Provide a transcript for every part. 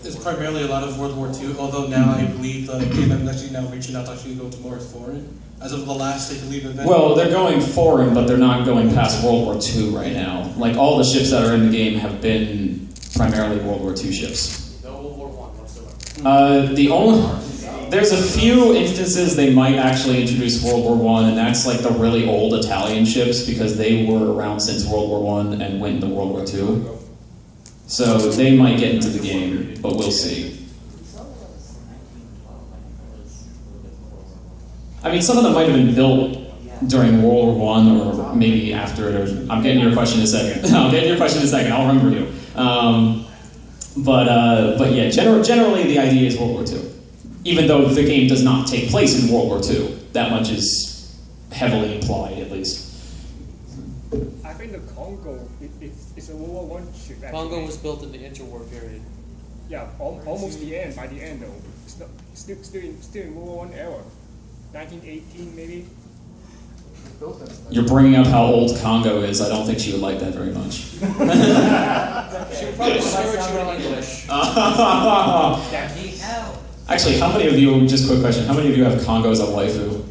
It's primarily a lot of World War II, although now I believe the game I'm actually now reaching out to actually go to more foreign. As of the last, I believe, event. Well, they're going foreign, but they're not going past World War II right now. Like, all the ships that are in the game have been primarily World War II ships. No World War I whatsoever. There's a few instances they might actually introduce World War I, and that's like the really old Italian ships, because they were around since World War I and went into World War II. So they might get into the game, but we'll see. I mean, some of them might have been built during World War I or maybe after it. Or, I'm getting your question in a second. I'll remember you. But yeah, generally the idea is World War II. Even though the game does not take place in World War II. That much is heavily implied, at least. I think the Congo is a World War I ship. Actually. Congo was built in the interwar period. Yeah, almost the end. By the end, though, it's not, still in World War I era, 1918 maybe. You're bringing up how old Congo is. I don't think she would like that very much. She would probably swear you in English. Actually, how many of you, just a quick question, how many of you have Congo as a waifu?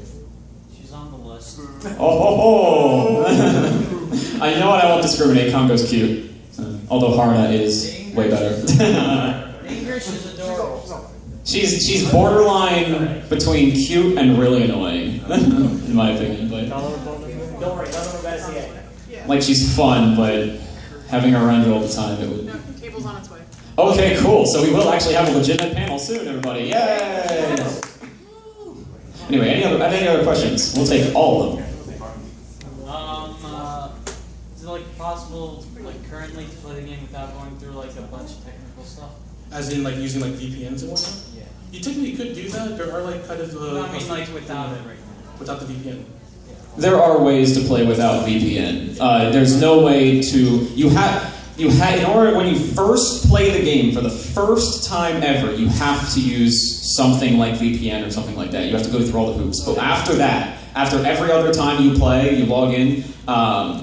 She's on the list. Oh! I know I won't discriminate, Congo's cute. Although Haruna is way better. English is adorable. She's borderline between cute and really annoying, in my opinion. But Don't worry, none of them got a like, she's fun, but having her around you all the time, it would... No, cable's on its way. Okay, cool. So we will actually have a legitimate panel soon, everybody. Yay! Anyway, any other questions? We'll take all of them. Is it like possible, like currently, to play the game without going through like a bunch of technical stuff? As in, like, using, like, VPNs and whatnot? Yeah. You technically could do that. There are, like, kind of... No, I mean like without it right now. Without the VPN. There are ways to play without VPN. There's no way to... You have in order, when you first play the game for the first time ever, you have to use something like VPN or something like that. You have to go through all the hoops. But after that, after every other time you play, you log in,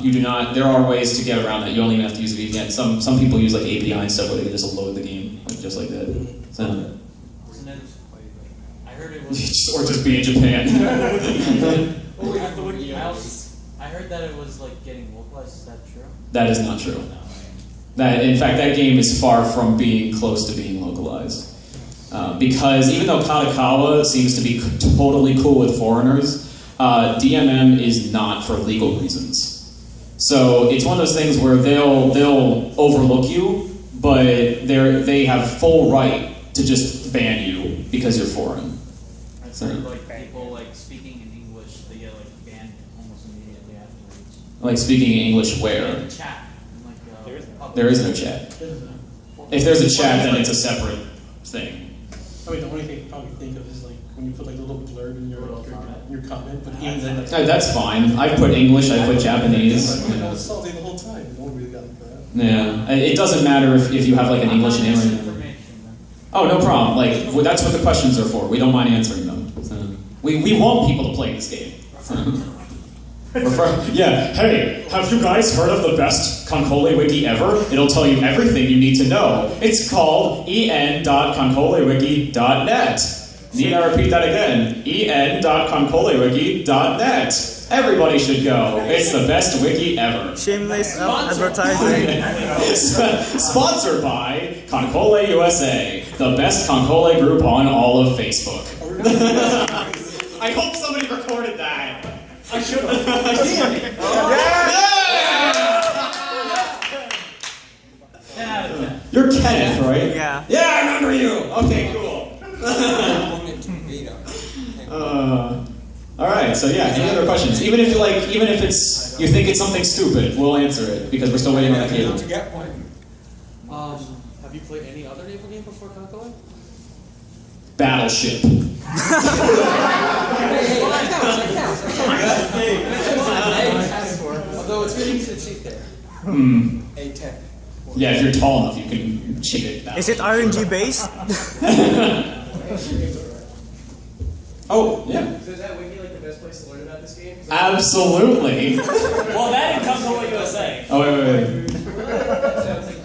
you do not... There are ways to get around that. You don't even have to use a VPN. Some people use like API and stuff where they can just load the game, like, just like that. So, I heard it was... or just be in Japan. I heard that it was like getting localized. Is that true? That is not true. In fact, that game is far from being close to being localized. Because even though KanColle seems to be totally cool with foreigners, DMM is not for legal reasons. So it's one of those things where they'll overlook you, but they have full right to just ban you because you're foreign. So like people like speaking in English, they get like banned almost immediately afterwards. Like speaking English where? In the chat. Like, there is no chat. If there's a chat, then it's a separate thing. I mean, the only thing you probably think of is like when you put like a little blurb in your comment, but even then, That's fine. I put English, I put Japanese. I was salty the whole time. No one really got into that. Yeah, it doesn't matter if you have like an English name or anything. Oh, no problem. Like, that's what the questions are for. We don't mind answering them. So, we want people to play this game. Yeah, hey, have you guys heard of the best KanColle wiki ever? It'll tell you everything you need to know. It's called en.kancollewiki.net. Need I repeat that again? en.kancollewiki.net. Everybody should go. It's the best wiki ever. Shameless advertising. Sponsored by KanColle USA, the best KanColle group on all of Facebook. I hope somebody recorded that. I should have. Yeah! You're Kenneth, right? Yeah. Yeah, I remember you. Okay, cool. All right, so yeah, any other questions? Even if it's you think it's something stupid, we'll answer it because we're still waiting on the cable. Have you played any other naval game before KanColle? Battleship. Although it's really easy to cheat there. A10. Yeah, if you're tall enough, you can cheat it. Is it RNG based? Oh, yeah. So is that wiki like the best place to learn about this game? Absolutely. Well, that and KanColle USA. Oh, wait. That sounds like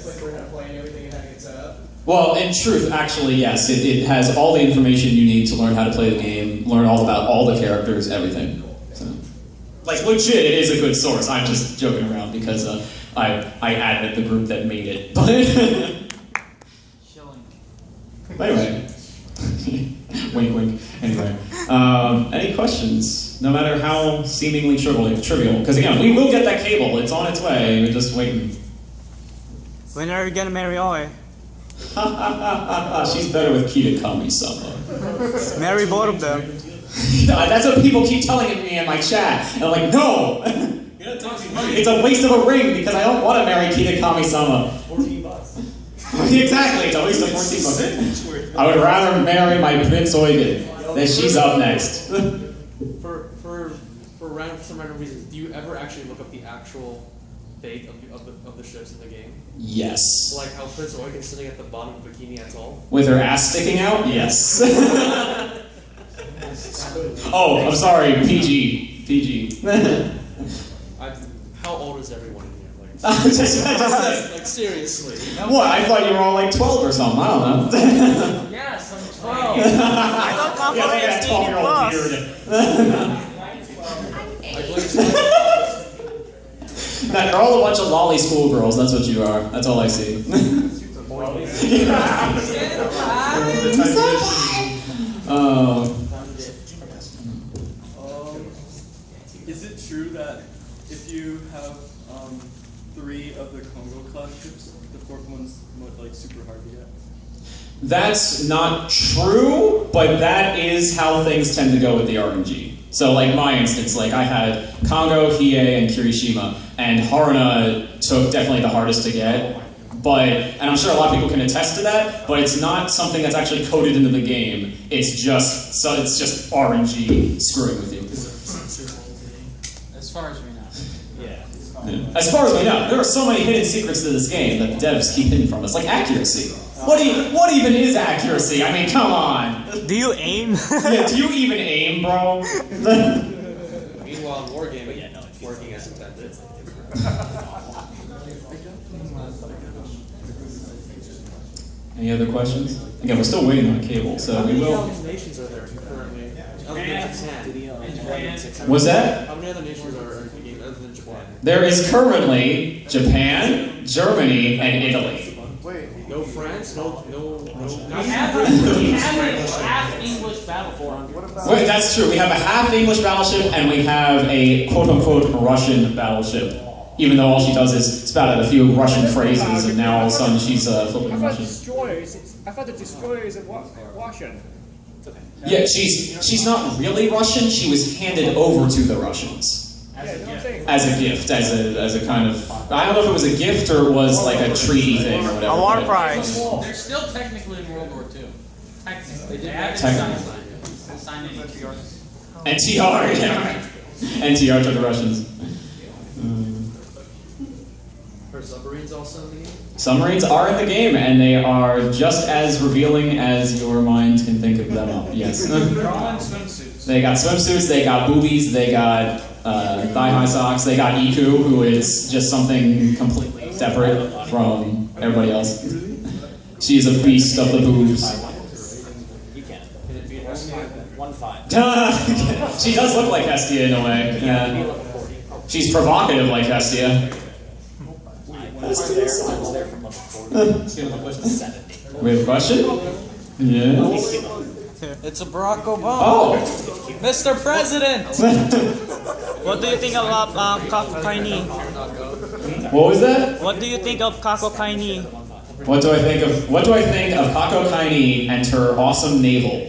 best place to learn how to play and everything and how to get set up? Well, in truth, actually, yes. It has all the information you need to learn how to play the game, learn all about all the characters, everything. So, like, legit, it is a good source. I'm just joking around because I added the group that made it. But anyway. Wink, wink. Anyway. Any questions? No matter how seemingly trivial. Because, again, we will get that cable. It's on its way. We're just waiting. When are you gonna marry Oi? She's better with Kita Kami-sama. Marry both of them. That's what people keep telling me in my chat. And I'm like, no! It's a waste of a ring because I don't want to marry Kita Kami-sama. $14. Exactly, it's a waste of $14. I would rather marry my Prince Eugen. Then she's up next. For some random reasons, do you ever actually look up the actual fate of the ships in the game? Yes. Like how Prince Eugen's sitting at the bottom of Bikini Atoll? With her ass sticking out? Yes. Oh, I'm sorry, PG. How old is everyone in here? Like seriously. What? I thought you were all like 12 or something. I don't know. Yes, I'm 12. I thought KanColle is 18 plus. They're all a bunch of lolly schoolgirls. That's what you are. That's all I see. Is it true that if you have 3 of the Congo class ships, the 4th one's like super hard to get? That's not true, but that is how things tend to go with the RNG. So like my instance, like I had Kongo, Hiei, and Kirishima, and Haruna took definitely the hardest to get. And I'm sure a lot of people can attest to that, but it's not something that's actually coded into the game. It's just RNG screwing with you. As far as we know. Yeah. As far as we know, there are so many hidden secrets to this game that the devs keep hidden from us, like accuracy. What even is accuracy? I mean, come on. Do you aim? Yeah, do you even aim, bro? Meanwhile, in Wargaming, it's working as intended. Any other questions? Again, we're still waiting on a cable, so we will. How many nations are there currently? Other than Japan. What's that? How many other nations are in the game other than Japan? There is currently Japan, Germany, and Italy. Wait, no France? No. We have a half English battleship. Wait, that's true. We have a half English battleship, and we have a quote-unquote Russian battleship. Even though all she does is spout out a few Russian phrases, and now all of a sudden she's flipping Russian. I thought the destroyer is Russian. Yeah, she's not really Russian. She was handed over to the Russians as a gift, as a kind of. I don't know if it was a gift or it was like a treaty thing or whatever. A war prize. They're still technically in World War II. Technically. They haven't signed any treaties. NTR, yeah. NTR to the Russians. Are submarines also in the game? Submarines are in the game, and they are just as revealing as your mind can think of them up. Yes. They're all in swimsuits. They got swimsuits, they got boobies, they got thigh-high socks, they got Iku, who is just something completely separate from everybody else. She's a beast of the boobs. You can. Can it be 1-5? She does look like Hestia in a way. Yeah. She's provocative like Hestia. I was there from level 40. We have a question? Yeah. It's a Barack Obama. Oh! Mr. President! What do you think of Kakokaini? What was that? What do you think of Kakokaini? What do I think of Kako Kaini and her awesome navel?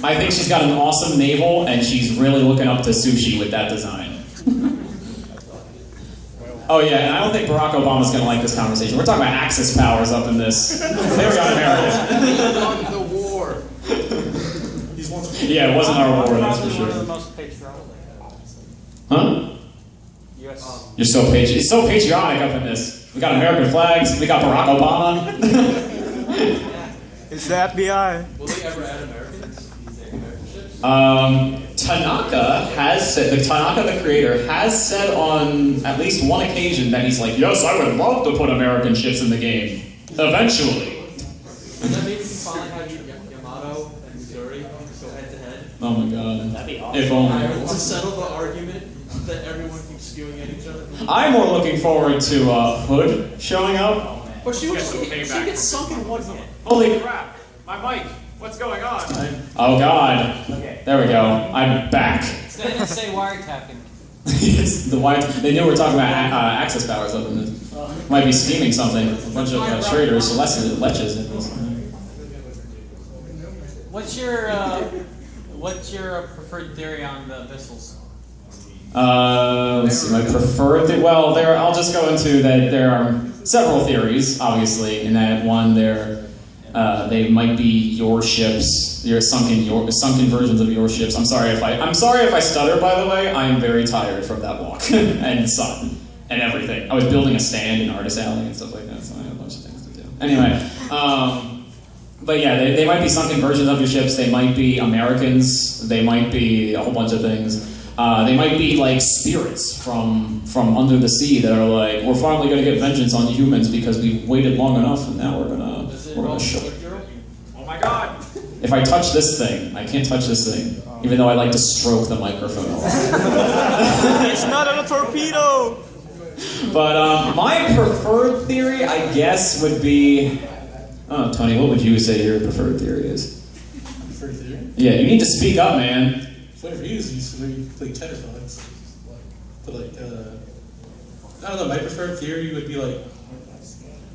I think she's got an awesome navel, and she's really looking up to sushi with that design. Oh yeah, and I don't think Barack Obama's going to like this conversation. We're talking about Axis powers up in this. There we are, America. The war. Yeah, it wasn't our war, that's for One of the sure. most patriotic. Huh? Yes. You're so it's so patriotic up in this. We got American flags. We got Barack Obama. It's the FBI. Will they ever add Americans? Tanaka has said, the creator, has said on at least one occasion that he's like, yes, I would love to put American ships in the game. Eventually. Does that mean you finally have Yamato and Missouri go head to head? Oh my god. That'd be awesome. If only. To settle the argument that everyone keeps skewing at each other. I'm more looking forward to Hood showing up. But she gets sunk in one hit. Holy crap. My mic. What's going on? Oh god. There we go. I'm back. It's gonna say wiretapping. It's the wire. They knew we were talking about access powers up in this. Might be scheming something. A bunch of traders, leches in this. What's your preferred theory on the Abyssals? Let's see, my preferred well, I'll just go into that there are several theories, obviously, in that one they might be your ships, your sunken versions of your ships. I'm sorry if I stutter, by the way. I am very tired from that walk and sun and everything. I was building a stand in Artist Alley and stuff like that, so I had a bunch of things to do. Anyway, but yeah, they might be sunken versions of your ships. They might be Americans. They might be a whole bunch of things. They might be like spirits from under the sea that are like, we're finally going to get vengeance on humans because we've waited long enough, and now we're gonna show. Oh my god! If I touch this thing, I can't touch this thing, even though I like to stroke the microphone. It's not on a torpedo! But my preferred theory, I guess, would be. Oh, Tony, what would you say your preferred theory is? Preferred theory? Yeah, you need to speak up, man. Flavor is you play cheddar dogs. But like, I don't know, my preferred theory would be like,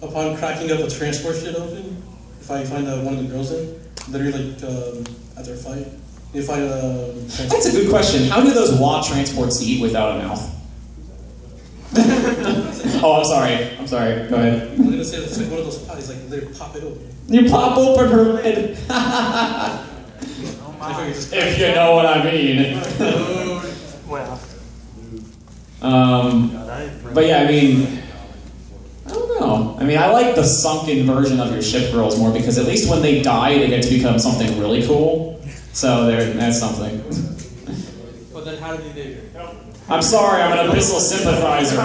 upon cracking up a transport ship open, if I find one of the girls in, literally like, after a fight, you find a That's a good question. How do those WA transports eat without a mouth? Oh, I'm sorry. Go ahead. I'm gonna say it's like one of those pies, like they pop it open. You pop open her lid. If you know what I mean. Well. But yeah, I mean, I don't know. I mean, I like the sunken version of your ship girls more because at least when they die, they get to become something really cool. So that's something. But then how did they do? I'm sorry, I'm an abyssal sympathizer.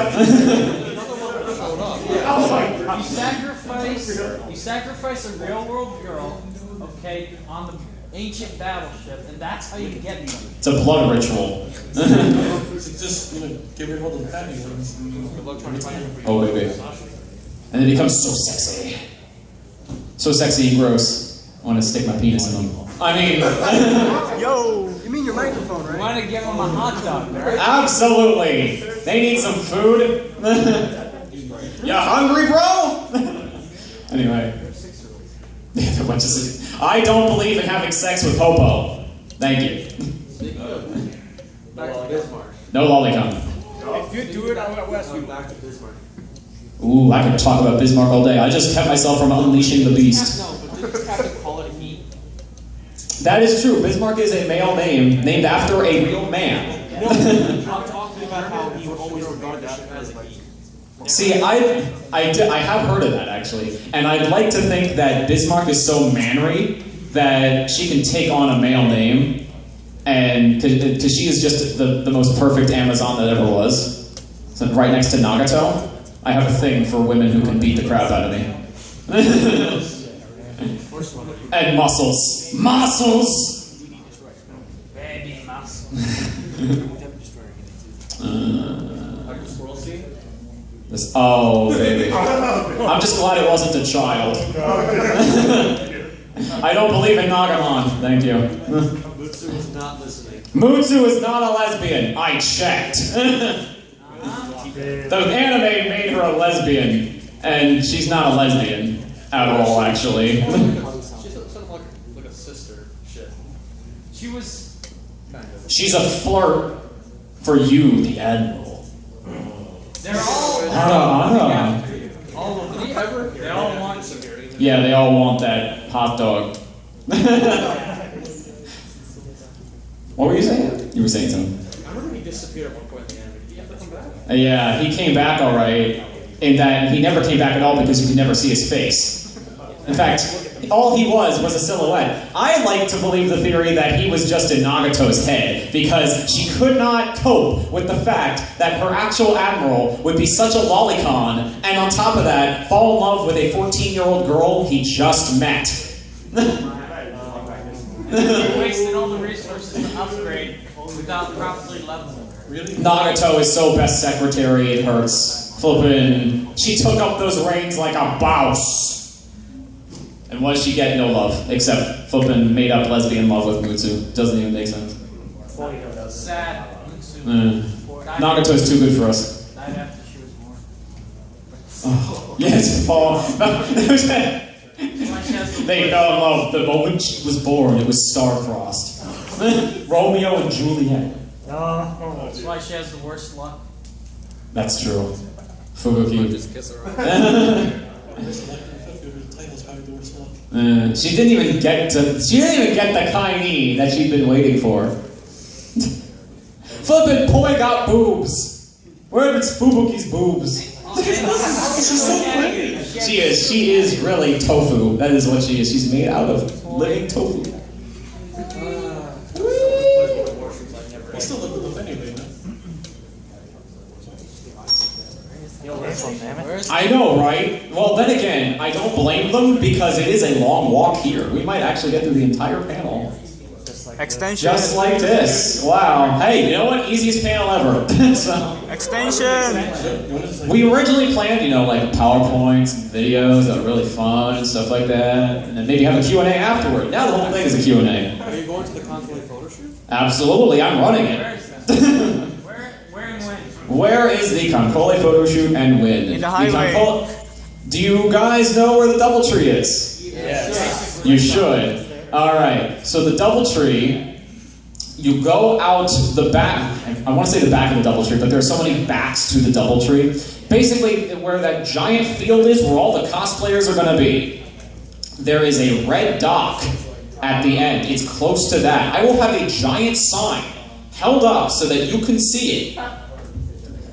You sacrifice a real world girl, okay, on the ancient battleship, and that's how you get them. It's a blood ritual. Just get rid of all the fatty ones. Oh wait. And it becomes so sexy. So sexy and gross. I want to stick my penis in them. I mean... Yo! You mean your microphone, right? You want to give them a hot dog, right? Absolutely! They need some food. You hungry, bro? Anyway. I don't believe in having sex with Popo. Thank you. Back to Bismarck. No lolicon. If you do it, I'll ask you. Back to Bismarck. Ooh, I could talk about Bismarck all day. I just kept myself from unleashing the beast. No, but didn't Captain call it he? That is true. Bismarck is a male name named after a real man. No, I'm talking about how he would always regard the ship as a he. See, I have heard of that actually, and I'd like to think that Bismarck is so manly that she can take on a male name, and because she is just the most perfect Amazon that ever was, so right next to Nagato. I have a thing for women who can beat the crap out of me. And muscles. Muscles! Baby muscle. Oh, baby. I'm just glad it wasn't a child. I don't believe in Nagamon. Thank you. Mutsu was not listening. Mutsu is not a lesbian. I checked. The anime made her a lesbian, and she's not a lesbian at all, actually. She's sort of like a sister shit. She was. She's a flirt for you, the Admiral. They're all. All of them. They all want security. Yeah, they all want that hot dog. What were you saying? You were saying something. I remember he disappeared at one point in the anime. Did he have to come back? Yeah, he came back all right. In that he never came back at all because you could never see his face. In fact, all he was a silhouette. I like to believe the theory that he was just in Nagato's head because she could not cope with the fact that her actual admiral would be such a lolicon and on top of that, fall in love with a 14-year-old girl he just met. He wasted all the resources to upgrade without properly leveling her. Really? Nagato is so best secretary, it hurts. Flippin', she took up those reins like a boss. And what does she get? No love. Except flippin' made up lesbian love with Mutsu. Doesn't even make sense. Sad. Mutsu. Nagato's too good for us. Died after she was born. Oh, yes, Paul. They fell in love the moment she was born. It was star-crossed. Romeo and Juliet. That's why she has the worst luck. That's true. Fubuki. Just kiss her. She didn't even get the kaini that she'd been waiting for. Flippin' Poi got boobs. Where are Fubuki's boobs? She's so pretty. She is really tofu. That is what she is. She's made out of living tofu. I still live with them anyway, man. I know, right? Well, then again, I don't blame them because it is a long walk here. We might actually get through the entire panel. Extension. Just like this. Wow. Hey, you know what? Easiest panel ever. So, Extension. we originally planned, like PowerPoints and videos that were really fun and stuff like that. And then maybe have a Q&A afterward. Now the whole thing is a Q&A. Are you going to the KanColle photo shoot? Absolutely, I'm running it. Where and when? Where is the KanColle photo shoot and when? In the highway. Do you guys know where the DoubleTree is? Yes. You should. Alright, so the DoubleTree, you go out the back, I want to say the back of the DoubleTree, but there are so many backs to the DoubleTree. Basically, where that giant field is, where all the cosplayers are going to be, there is a red dock at the end. It's close to that. I will have a giant sign held up so that you can see it.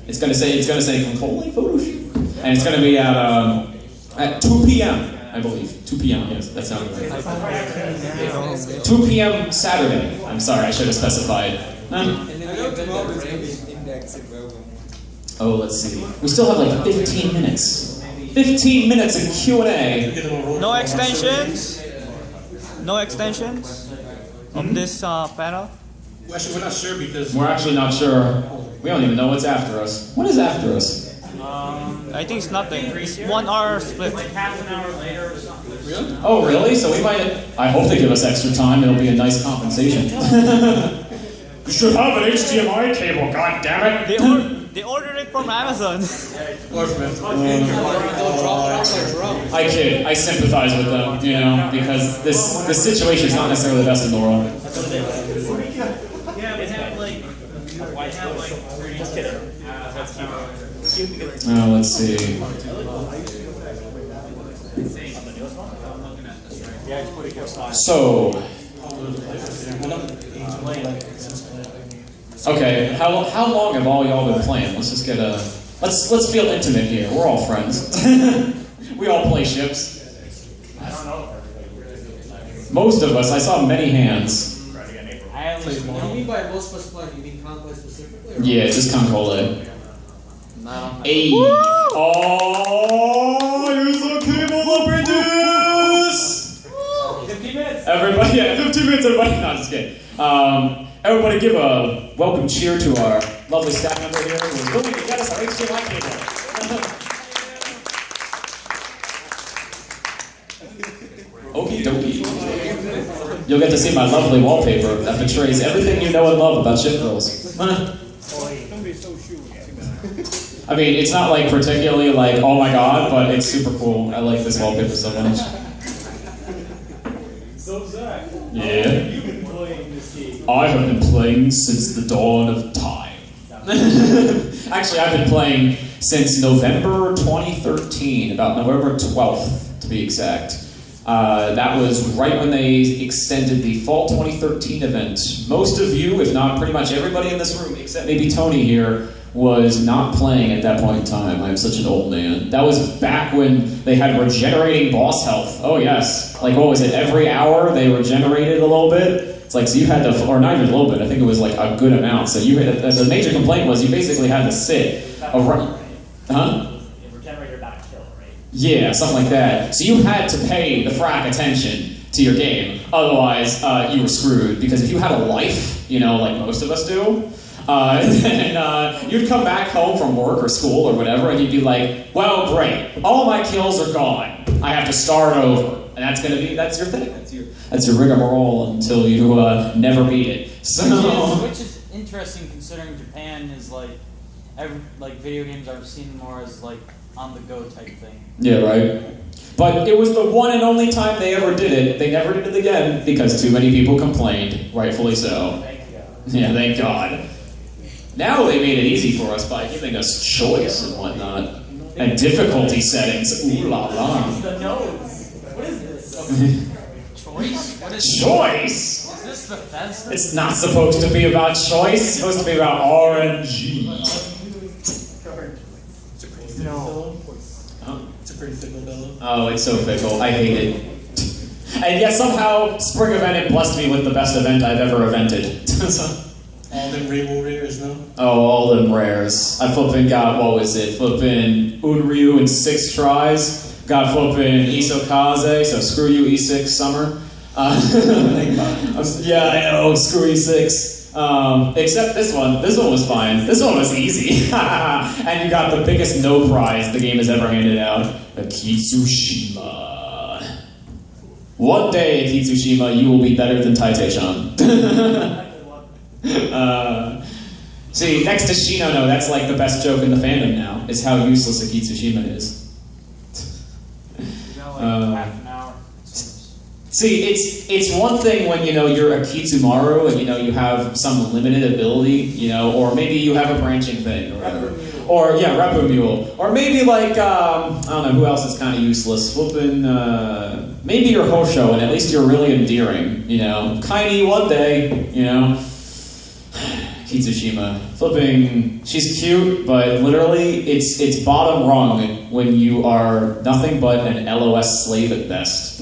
It's going to say KanColle photo shoot. And it's going to be at 2 p.m. I believe. 2 p.m., yes, that sounds right. 2 p.m. Saturday. I'm sorry, I should have specified. Oh, let's see. We still have like 15 minutes. 15 minutes of Q&A. No extensions. No extensions of this panel. Well, actually, we're not sure because We're actually not sure. We don't even know what's after us. What is after us? I think it's nothing. It's 1 hour split. Like half an hour later or something. really. Oh, really? So we might... I hope they give us extra time. It'll be a nice compensation. You should have an HDMI cable, god damn it! They ordered it from Amazon. Or from I kid. I sympathize with them, because this situation is not necessarily the best in the world. Yeah, we have like 30. Just kidding. Oh, let's see. So, okay, how long have all y'all been playing? Let's just get let's feel intimate here. We're all friends. We all play ships. Most of us. I saw many hands. I at least You know. mean by most of us playing, you mean KanColle specifically? Or Yeah, just KanColle. No. Hey. Oh, use the cable up in this. 15 minutes. Everybody, 15 minutes, everybody. No, just kidding. Everybody give a welcome cheer to our lovely staff member here who's willing to get us our HDMI cable. Okie dokie. You'll get to see my lovely wallpaper that betrays everything you know and love about ship girls. Don't be so sure. I mean, it's not like particularly like, oh my god, but it's super cool. I like this wallpaper so much. So Zach, Yeah. you've been playing this game. I have been playing since the dawn of time. Actually, I've been playing since November 2013, about November 12th to be exact. That was right when they extended the fall 2013 event. Most of you, if not pretty much everybody in this room, except maybe Tony here, was not playing at that point in time. I'm such an old man. That was back when they had regenerating boss health. Oh yes. Like what was it, every hour they regenerated a little bit? It's like, so you had to, or not even a little bit, I think it was like a good amount. So you had, the major complaint was you basically had to sit around, huh? It regenerated about a kill, right? Yeah, something like that. So you had to pay the frack attention to your game. Otherwise, you were screwed. Because if you had a life, you know, like most of us do, then you'd come back home from work or school or whatever, and you'd be like, well, great, all my kills are gone. I have to start over. And that's your thing. That's your rigmarole until you never beat it. So, which is interesting considering Japan is like, video games are seen more as like on the go type thing. yeah, right. But it was the one and only time they ever did it. They never did it again because too many people complained, rightfully so. Thank God. Yeah, thank God. Now they made it easy for us by giving us choice and whatnot. And difficulty settings. Ooh la la. The nose. What is this? Choice? What is Choice? Is this Bethesda? It's not supposed to be about choice. It's supposed to be about RNG. It's a pretty fickle fellow. It's a pretty fickle fellow. Oh, it's so fickle. I hate it. And yet somehow Spring Event blessed me with the best event I've ever evented. All them Rainbow Rares, no? Oh, all them rares. I flipping got, what was it? Flipping Unryu in 6 tries. Got flipping Isokaze, so screw you E6 Summer. Yeah, I know, screw E6. Except this one. This one was fine. This one was easy. And you got the biggest no prize the game has ever handed out. A Kitsushima. One day, Kitsushima, you will be better than Taite-chan. See, next to Shino, no, that's like the best joke in the fandom now, is how useless a Kitsushima is. Half an hour. See, it's one thing when, you know, you're a Kitsumaru and, you know, you have some limited ability, you know, or maybe you have a branching thing or whatever. Or, yeah, Repu Mule. Or maybe like, I don't know, who else is kind of useless? Flippin', maybe you're Hosho and at least you're really endearing, you know. Kaini one day, you know. Kitsushima. Flipping, she's cute, but literally, it's bottom rung when you are nothing but an LOS slave at best.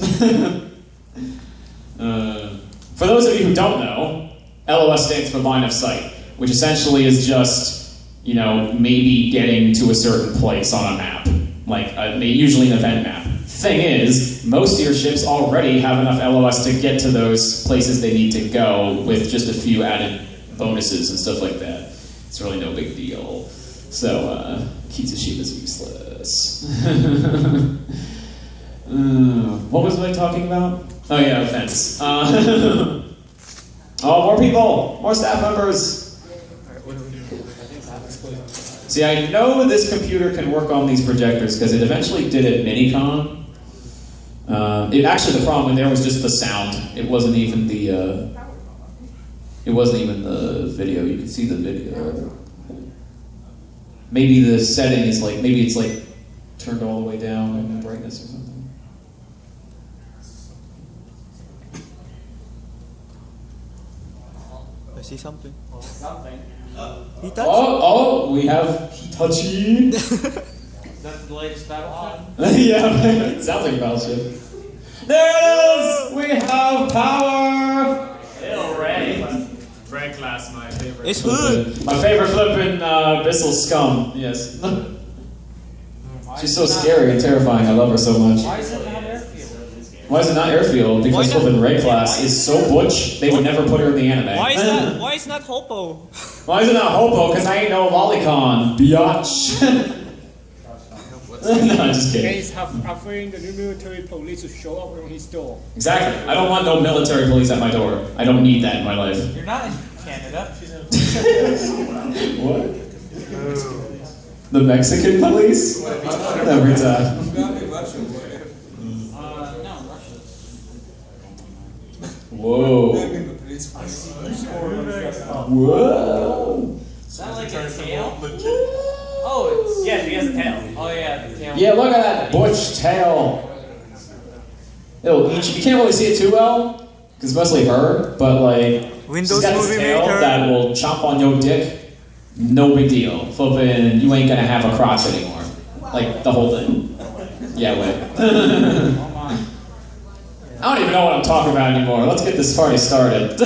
For those of you who don't know, LOS stands for line of sight, which essentially is just, you know, maybe getting to a certain place on a map, like usually an event map. Thing is, most of your ships already have enough LOS to get to those places they need to go with just a few added bonuses and stuff like that. It's really no big deal. So, Kitsushima's useless. What was I talking about? Oh yeah, offense. Oh, more people! More staff members! See, I know this computer can work on these projectors because it eventually did at Minicon. Actually, the problem there was just the sound. It wasn't even the... It wasn't even the video. You could see the video. Maybe the setting is like, maybe it's like turned all the way down in brightness or something. I see something. Something. Hitachi? Oh, we have Hitachi. That's the latest Battleship? Yeah, it sounds like a Battleship. There it is! We have power! Ew, Ray. Red class, my favorite. It's Hood! My favorite flippin' Bissell scum, yes. She's so scary and terrifying, I love her so much. Why is it not airfield? Why is it not airfield? Because Why not- flippin' Ray class is so butch, they would never put her in the anime. Why is not Hopo? Why is it not Hopo? Because I ain't no lolicon, biatch. No, I'm just And kidding. he's offering the new military police to show up on his door. Exactly. I don't want no military police at my door. I don't need that in my life. You're not in Canada. What? The Mexican police? Every time. No, Russia. Whoa. Whoa. Is that like a tail? Oh, it's... Yes, he has a tail. Oh yeah, the tail. Yeah, look at that butch tail. It'll eat you. You can't really see it too well, because it's mostly her, but like, Windows she's got this Movie tail Maker. that will chomp on your dick. no big deal. Flipping, you ain't gonna have a crotch anymore. Like, the whole thing. Yeah, wait. Oh my. I don't even know what I'm talking about anymore. Let's get this party started.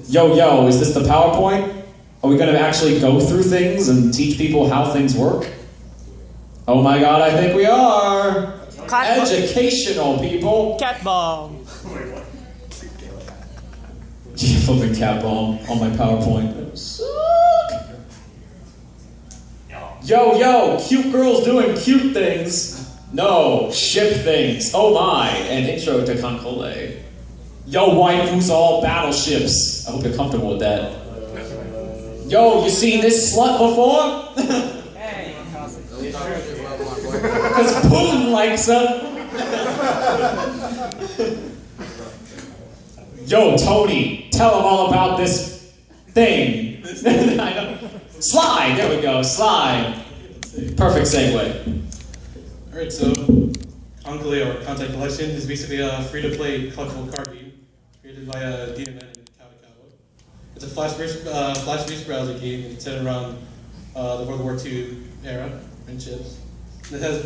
Yo, is this the PowerPoint? Are we gonna actually go through things and teach people how things work? Oh my god, I think we are! Educational, people! Cat bomb. Flipping cat bomb on my PowerPoint. Suck! Yo, cute girls doing cute things. No, ship things. Oh my, an intro to KanColle. Yo, waifus all battleships. I hope you're comfortable with that. Yo, you seen this slut before? Hey. Because Putin likes her. Yo, Tony, tell him all about this thing. Slide, there we go, slide. Perfect segue. Alright, so KanColle or Kantai Collection is basically a free-to-play collectible card game created by DMN and KanColle. It's a flash-based browser game, and it's set around the World War II era and ships. It has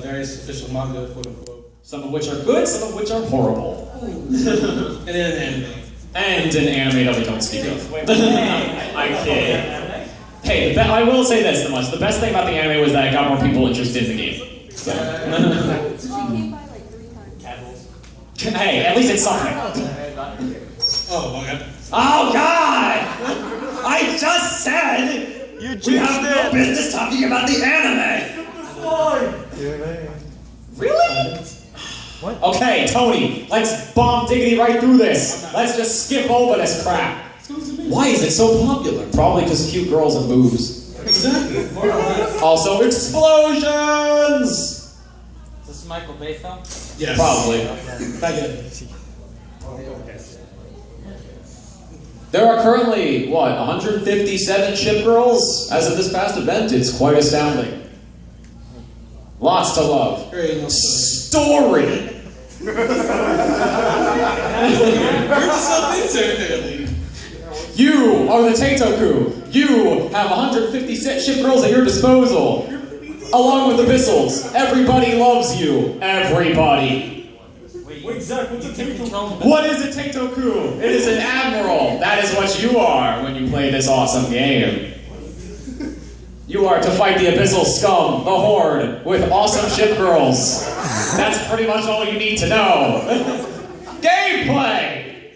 various official manga, quote-unquote. Some of which are good, some of which are horrible. And then an anime. And an anime that we don't speak of. I'm kidding. Hey, I will say this much. The best thing about the anime was that it got more people interested in the game. So. Hey, at least it's something. Oh my god. Oh god! I just said we have no business talking about the anime! Really? What? Okay, Tony, let's bomb diggity right through this. Let's just skip over this crap. Why is it so popular? Probably because cute girls and boobs. Exactly. Also, explosions! Is this Michael Bay film? Yes. Probably. Not yet. There are currently, 157 ship girls as of this past event? It's quite astounding. Lots to love. Great, no Story! You're just self-insert. You are the Teitoku. You have 156 ship girls at your disposal. Along with the Bissels. Everybody loves you. Everybody. Wait, Zach, what's a Teitoku? What is a Teitoku? It is an admiral. That is what you are when you play this awesome game. You are to fight the abyssal scum, the horde, with awesome ship girls. That's pretty much all you need to know. Gameplay!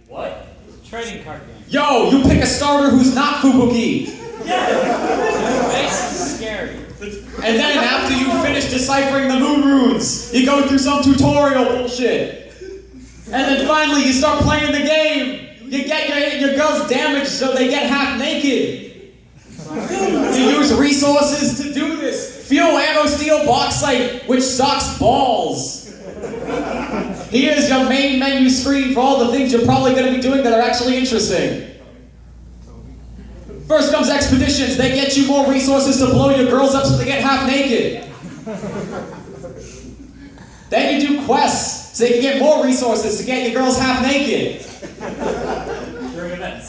What? Trading card game. Yo, you pick a starter who's not Fubuki. Face is scary. And then after you finish deciphering the moon runes, you go through some tutorial bullshit. And then finally you start playing the game. You get your girls damaged so they get half naked. You use resources to do this. Fuel ammo steel bauxite, which sucks balls. Here's your main menu screen for all the things you're probably going to be doing that are actually interesting. First comes expeditions. They get you more resources to blow your girls up so they get half naked. Then you do quests so they can get more resources to get your girls half naked.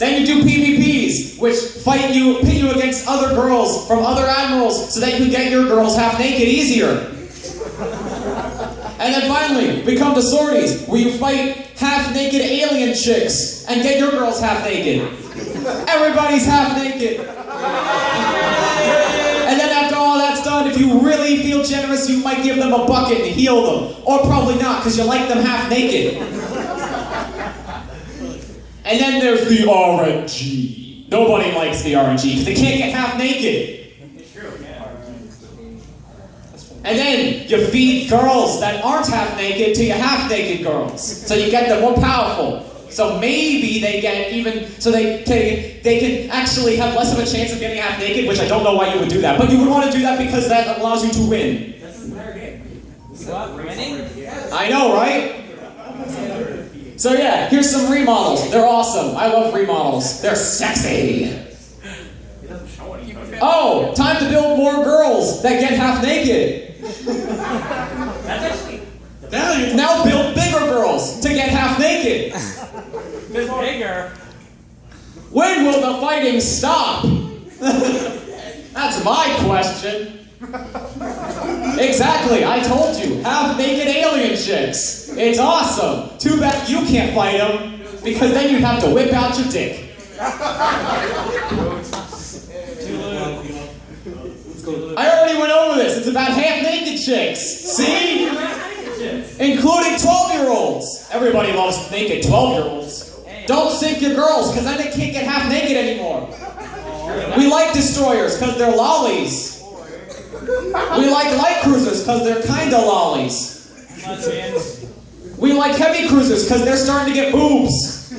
Then you do PvPs, which pit you against other girls from other admirals so that you can get your girls half naked easier. And then finally, we come to sorties, where you fight half-naked alien chicks and get your girls half naked. Everybody's half naked. And then after all that's done, if you really feel generous, you might give them a bucket and heal them. Or probably not, because you like them half naked. And then there's the RNG. Nobody likes the RNG, because they can't get half naked. And then you feed girls that aren't half naked to your half naked girls. So you get them more powerful. So maybe they get even, so they can actually have less of a chance of getting half naked, which I don't know why you would do that. But you would want to do that because that allows you to win. This is their game. What? Winning? I know, right? So yeah, here's some remodels. They're awesome. I love remodels. They're sexy. Oh, time to build more girls that get half naked. That's actually Now build bigger girls to get half naked. Bigger. When will the fighting stop? That's my question. Exactly, I told you. Half-naked alien chicks. It's awesome. Too bad you can't fight them, because then you'd have to whip out your dick. I already went over this. It's about half-naked chicks. See? Including 12-year-olds. Everybody loves naked 12-year-olds. Don't sink your girls, because then they can't get half-naked anymore. We like destroyers, because they're lollies. We like light cruisers, because they're kinda lollies. We like heavy cruisers, because they're starting to get boobs.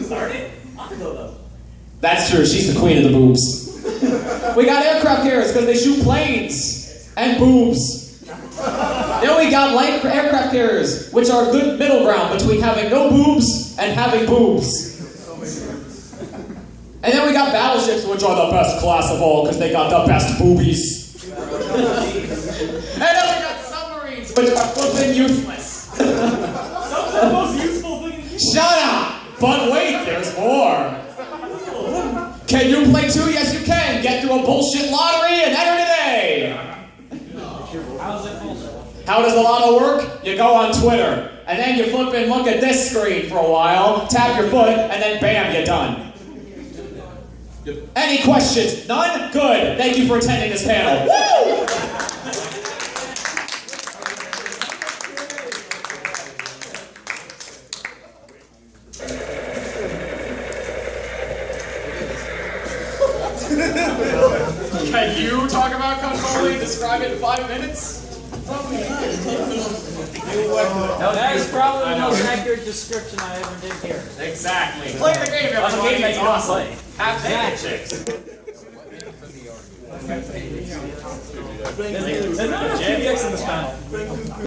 Started? Though. That's true, she's the queen of the boobs. We got aircraft carriers, because they shoot planes and boobs. Then we got light aircraft carriers, which are a good middle ground between having no boobs and having boobs. And then we got battleships, which are the best class of all, because they got the best boobies. And then we got submarines, which are flipping useless. Some of the most useful things. Shut up! But wait, there's more. Can you play too? Yes, you can. Get through a bullshit lottery and enter today. How's it bullshit? How does the lotto work? You go on Twitter, and then you flip and look at this screen for a while, tap your foot, and then bam, you're done. Any questions? None? Good. Thank you for attending this panel. Woo! Can you talk about KanColle and describe it in 5 minutes? That is probably the most accurate description I ever did here. Exactly. Play the game, everybody. That's a game that It's you don't awesome. play. Have naked chicks. There's not a GBX in this panel.